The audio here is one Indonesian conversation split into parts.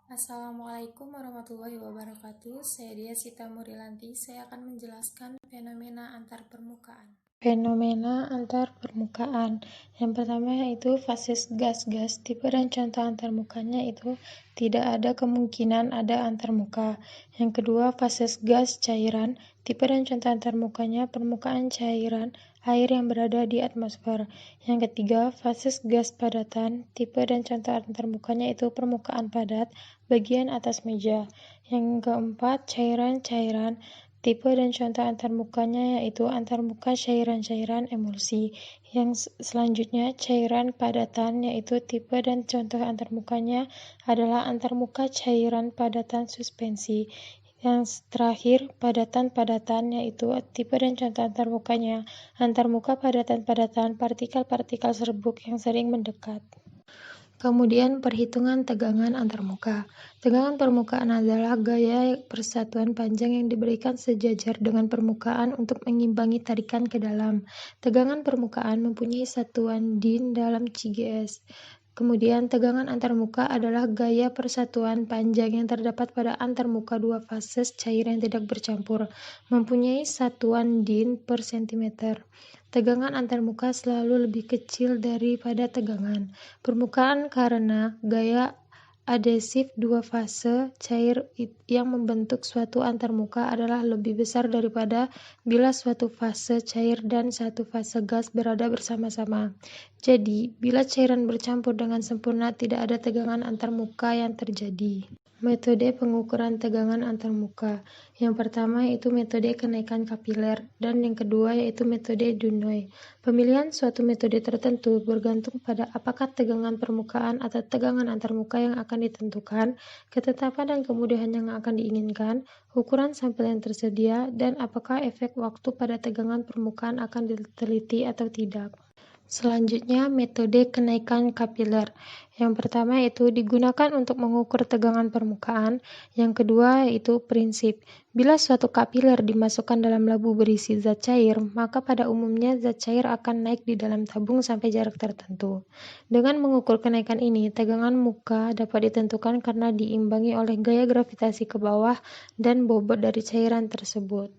Assalamualaikum warahmatullahi wabarakatuh. Saya Dia Sita Murilanti. Saya akan menjelaskan fenomena antar permukaan. Fenomena antar permukaan. Yang pertama yaitu fases gas-gas. Tipe dan contoh antarmukanya itu tidak ada kemungkinan ada antarmuka. Yang kedua, fases gas cairan. Tipe dan contoh antarmukanya permukaan cairan air yang berada di atmosfer. Yang ketiga, fases gas padatan. Tipe dan contoh antarmukanya itu permukaan padat bagian atas meja. Yang keempat, cairan-cairan. Tipe dan contoh antarmukanya yaitu antarmuka cairan-cairan emulsi. Yang selanjutnya, cairan padatan yaitu tipe dan contoh antarmukanya adalah antarmuka cairan padatan suspensi. Yang terakhir, padatan-padatan yaitu tipe dan contoh antarmukanya antarmuka padatan-padatan partikel-partikel serbuk yang sering mendekat. Kemudian perhitungan tegangan antarmuka. Tegangan permukaan adalah gaya persatuan panjang yang diberikan sejajar dengan permukaan untuk mengimbangi tarikan ke dalam. Tegangan permukaan mempunyai satuan din dalam CGS. Kemudian tegangan antarmuka adalah gaya persatuan panjang yang terdapat pada antarmuka dua fases cair yang tidak bercampur, mempunyai satuan din per cm. Tegangan antarmuka selalu lebih kecil daripada tegangan permukaan karena gaya adhesif dua fase cair yang membentuk suatu antarmuka adalah lebih besar daripada bila suatu fase cair dan satu fase gas berada bersama-sama. Jadi, bila cairan bercampur dengan sempurna, tidak ada tegangan antarmuka yang terjadi. Metode pengukuran tegangan antarmuka. Yang pertama yaitu metode kenaikan kapiler, dan yang kedua yaitu metode Dunoy. Pemilihan suatu metode tertentu bergantung pada apakah tegangan permukaan atau tegangan antarmuka yang akan ditentukan, ketetapan dan kemudahan yang akan diinginkan, ukuran sampel yang tersedia, dan apakah efek waktu pada tegangan permukaan akan diteliti atau tidak. Selanjutnya, metode kenaikan kapiler. Yang pertama yaitu digunakan untuk mengukur tegangan permukaan. Yang kedua yaitu prinsip. Bila suatu kapiler dimasukkan dalam labu berisi zat cair, maka pada umumnya zat cair akan naik di dalam tabung sampai jarak tertentu. Dengan mengukur kenaikan ini, tegangan muka dapat ditentukan karena diimbangi oleh gaya gravitasi ke bawah dan bobot dari cairan tersebut.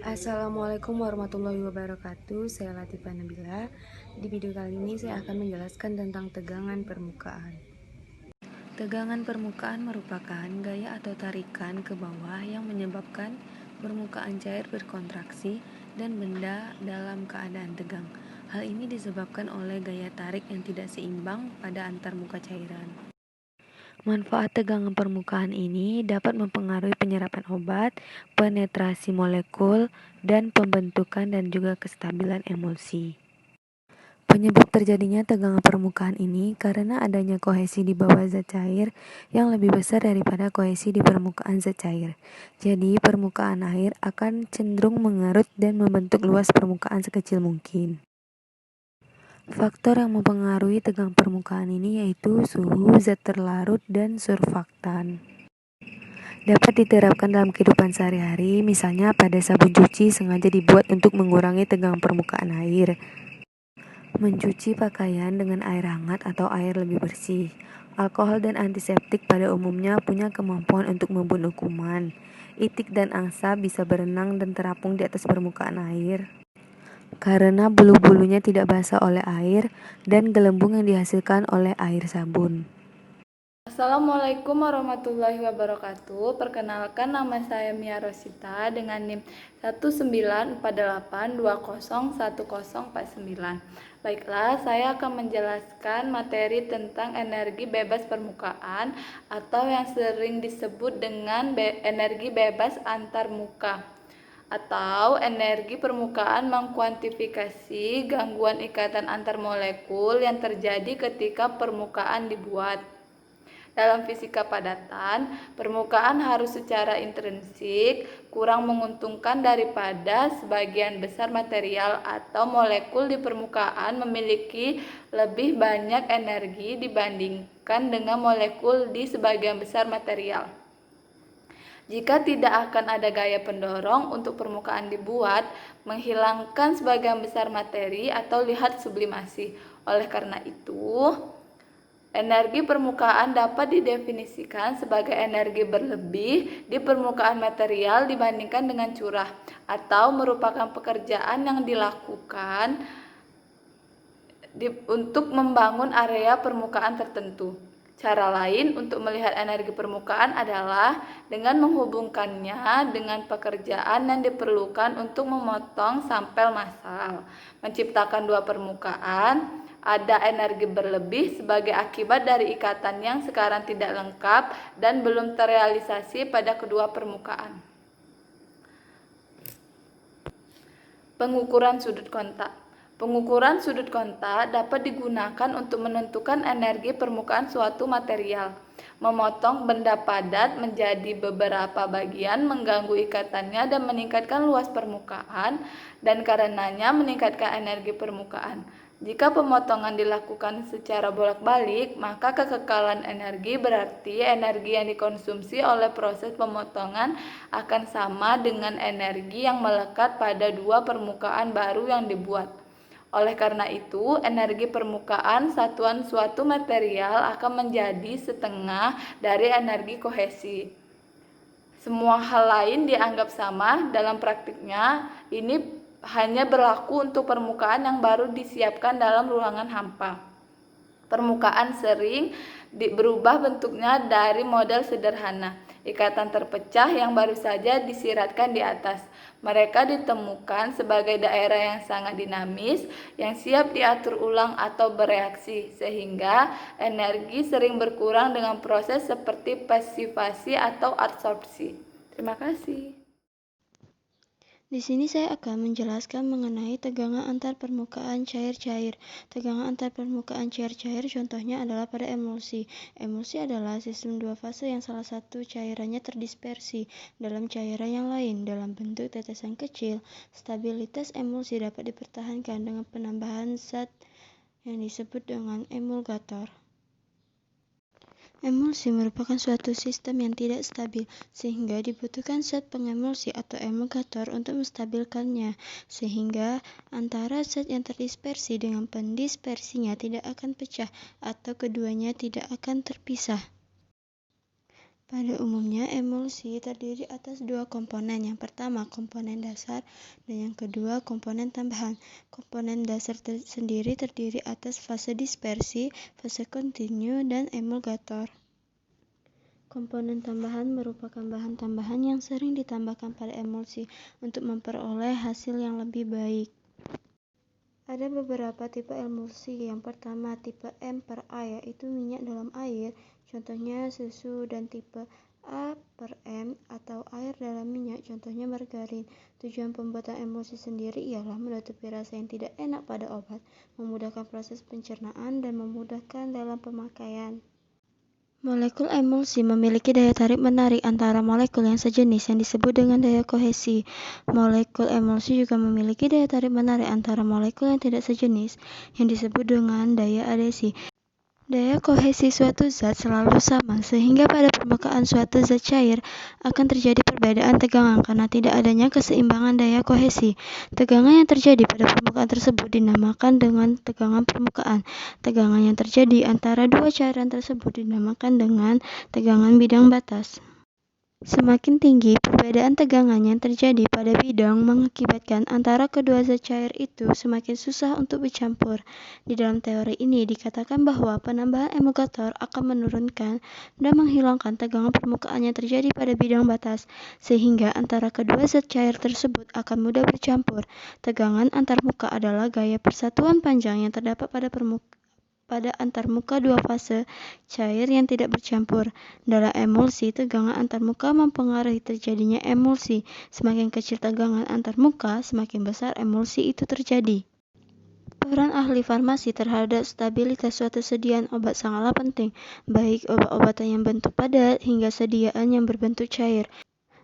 Assalamualaikum warahmatullahi wabarakatuh. Saya Latifah Nabila. Di video kali ini saya akan menjelaskan tentang tegangan permukaan. Tegangan permukaan merupakan gaya atau tarikan ke bawah yang menyebabkan permukaan cair berkontraksi dan benda dalam keadaan tegang. Hal ini disebabkan oleh gaya tarik yang tidak seimbang pada antar muka cairan. Manfaat tegangan permukaan ini dapat mempengaruhi penyerapan obat, penetrasi molekul, dan pembentukan dan juga kestabilan emulsi. Penyebab terjadinya tegangan permukaan ini karena adanya kohesi di bawah zat cair yang lebih besar daripada kohesi di permukaan zat cair. Jadi, permukaan air akan cenderung mengerut dan membentuk luas permukaan sekecil mungkin. Faktor yang mempengaruhi tegangan permukaan ini yaitu suhu, zat terlarut, dan surfaktan. Dapat diterapkan dalam kehidupan sehari-hari, misalnya pada sabun cuci sengaja dibuat untuk mengurangi tegangan permukaan air. Mencuci pakaian dengan air hangat atau air lebih bersih. Alkohol dan antiseptik pada umumnya punya kemampuan untuk membunuh kuman. Itik dan angsa bisa berenang dan terapung di atas permukaan air karena bulu-bulunya tidak basah oleh air dan gelembung yang dihasilkan oleh air sabun. Assalamualaikum warahmatullahi wabarakatuh. Perkenalkan, nama saya Mia Rosita dengan NIM 19482011049. Baiklah, saya akan menjelaskan materi tentang energi bebas permukaan atau yang sering disebut dengan energi bebas antarmuka atau energi permukaan mengkuantifikasi gangguan ikatan antar molekul yang terjadi ketika permukaan dibuat. Dalam fisika padatan, permukaan harus secara intrinsik kurang menguntungkan daripada sebagian besar material atau molekul di permukaan memiliki lebih banyak energi dibandingkan dengan molekul di sebagian besar material. Jika tidak akan ada gaya pendorong untuk permukaan dibuat, menghilangkan sebagian besar materi atau lihat sublimasi. Oleh karena itu, Energi permukaan dapat didefinisikan sebagai energi berlebih di permukaan material dibandingkan dengan curah, atau merupakan pekerjaan yang dilakukan untuk membangun area permukaan tertentu. Cara lain untuk melihat energi permukaan adalah dengan menghubungkannya dengan pekerjaan yang diperlukan untuk memotong sampel massal, menciptakan dua permukaan. Ada energi berlebih sebagai akibat dari ikatan yang sekarang tidak lengkap dan belum terrealisasi pada kedua permukaan. Pengukuran sudut kontak. Pengukuran sudut kontak dapat digunakan untuk menentukan energi permukaan suatu material. Memotong benda padat menjadi beberapa bagian mengganggu ikatannya dan meningkatkan luas permukaan, dan karenanya meningkatkan energi permukaan. Jika pemotongan dilakukan secara bolak-balik, maka kekekalan energi berarti energi yang dikonsumsi oleh proses pemotongan akan sama dengan energi yang melekat pada dua permukaan baru yang dibuat. Oleh karena itu, energi permukaan satuan suatu material akan menjadi setengah dari energi kohesi. Semua hal lain dianggap sama. Dalam praktiknya, ini hanya berlaku untuk permukaan yang baru disiapkan dalam ruangan hampa. Permukaan sering berubah bentuknya dari model sederhana, ikatan terpecah yang baru saja disiratkan di atas. Mereka ditemukan sebagai daerah yang sangat dinamis, yang siap diatur ulang atau bereaksi, sehingga energi sering berkurang dengan proses seperti pasivasi atau adsorpsi. Terima kasih. Di sini saya akan menjelaskan mengenai tegangan antar permukaan cair-cair. Tegangan antar permukaan cair-cair contohnya adalah pada emulsi. Emulsi adalah sistem dua fase yang salah satu cairannya terdispersi dalam cairan yang lain dalam bentuk tetesan kecil. Stabilitas emulsi dapat dipertahankan dengan penambahan zat yang disebut dengan emulgator. Emulsi merupakan suatu sistem yang tidak stabil, sehingga dibutuhkan zat pengemulsi atau emulgator untuk menstabilkannya, sehingga antara zat yang terdispersi dengan pendispersinya tidak akan pecah atau keduanya tidak akan terpisah. Pada umumnya, emulsi terdiri atas dua komponen. Yang pertama, komponen dasar, dan yang kedua, komponen tambahan. Komponen dasar sendiri terdiri atas fase dispersi, fase kontinu, dan emulgator. Komponen tambahan merupakan bahan tambahan yang sering ditambahkan pada emulsi untuk memperoleh hasil yang lebih baik. Ada beberapa tipe emulsi. Yang pertama, tipe M/A, yaitu minyak dalam air, contohnya susu, dan tipe A/M atau air dalam minyak, contohnya margarin. Tujuan pembuatan emulsi sendiri ialah menutupi rasa yang tidak enak pada obat, memudahkan proses pencernaan, dan memudahkan dalam pemakaian. Molekul emulsi memiliki daya tarik-menarik antara molekul yang sejenis yang disebut dengan daya kohesi. Molekul emulsi juga memiliki daya tarik-menarik antara molekul yang tidak sejenis yang disebut dengan daya adhesi. Daya kohesi suatu zat selalu sama, sehingga pada permukaan suatu zat cair akan terjadi perbedaan tegangan karena tidak adanya keseimbangan daya kohesi. Tegangan yang terjadi pada permukaan tersebut dinamakan dengan tegangan permukaan. Tegangan yang terjadi antara dua cairan tersebut dinamakan dengan tegangan bidang batas. Semakin tinggi perbedaan tegangan yang terjadi pada bidang mengakibatkan antara kedua zat cair itu semakin susah untuk bercampur. Di dalam teori ini dikatakan bahwa penambahan emulgator akan menurunkan dan menghilangkan tegangan permukaan yang terjadi pada bidang batas, sehingga antara kedua zat cair tersebut akan mudah bercampur. Tegangan antarmuka adalah gaya persatuan panjang yang terdapat pada antarmuka dua fase cair yang tidak bercampur. Dalam emulsi, tegangan antarmuka mempengaruhi terjadinya emulsi. Semakin kecil tegangan antarmuka, semakin besar emulsi itu terjadi. Peran ahli farmasi terhadap stabilitas suatu sediaan obat sangatlah penting, baik obat-obatan yang bentuk padat hingga sediaan yang berbentuk cair.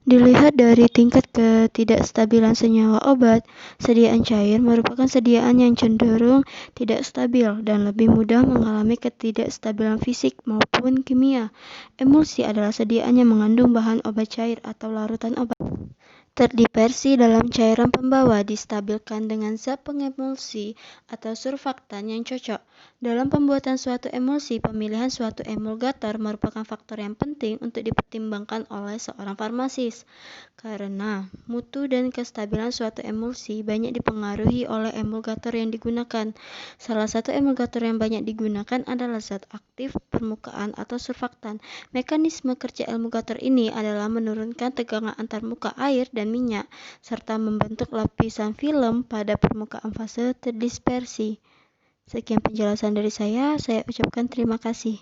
Dilihat dari tingkat ketidakstabilan senyawa obat, sediaan cair merupakan sediaan yang cenderung tidak stabil dan lebih mudah mengalami ketidakstabilan fisik maupun kimia. Emulsi adalah sediaan yang mengandung bahan obat cair atau larutan obat. terdispersi dalam cairan pembawa distabilkan dengan zat pengemulsi atau surfaktan yang cocok. Dalam pembuatan suatu emulsi, pemilihan suatu emulgator merupakan faktor yang penting untuk dipertimbangkan oleh seorang farmasis, karena mutu dan kestabilan suatu emulsi banyak dipengaruhi oleh emulgator yang digunakan. Salah satu emulgator yang banyak digunakan adalah zat aktif permukaan atau surfaktan. Mekanisme kerja emulgator ini adalah menurunkan tegangan antar muka air dan minyak, serta membentuk lapisan film pada permukaan fase terdispersi. Sekian penjelasan dari saya ucapkan terima kasih.